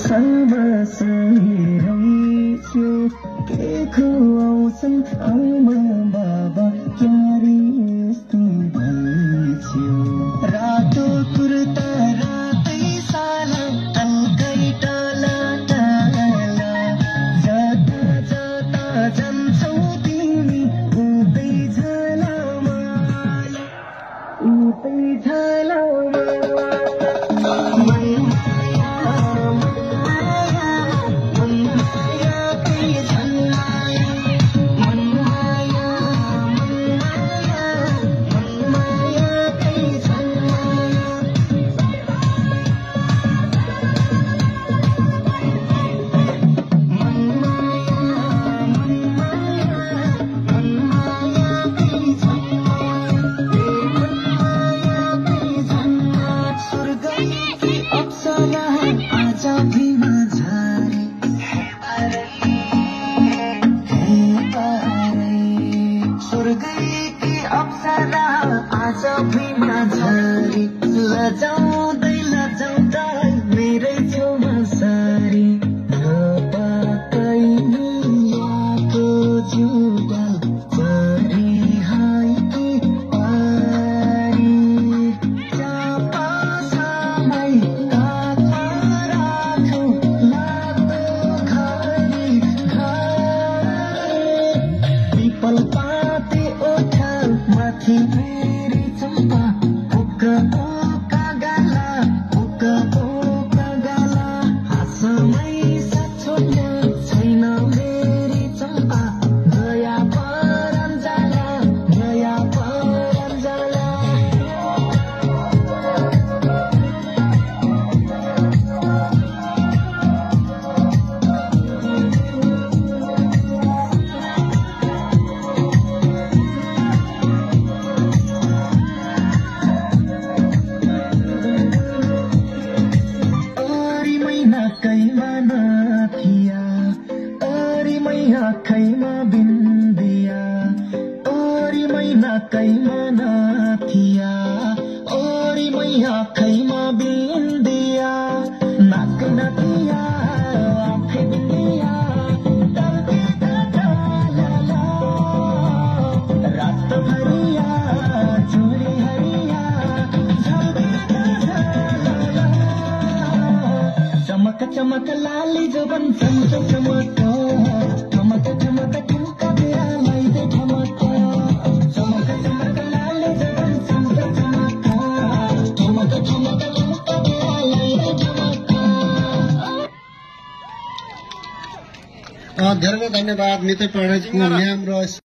बसिरहेछु के खुवाउँछन् आमा बाबा क्यारी यस्तो भइछु रातो कुर्ता रातै साला तल्कै टाला टाला जता जता जान्छौ तिमी उतै झलामा उतै झलामा लजाउँदै लजाउँदै मेरै छेउमा सारी नपाकै मियाको जुगाल चरी हाइकी पारी चापा समय काखमा राखौ लाग्दो घरी घरी पिपल पाते ओठा माथि मेरी चम्पा कैमा बिन्दिया ओरी मैना कैमा नाथिया ओरी मैया कैमा बिन्दिया नाक नथिया आँखे बिन्दिया तल्के ढाला रात हरिया चुरी हरिया चमक चमक लाली जबन चमक चमक धेरै धन्यवाद नितै प्रणयको म्याम र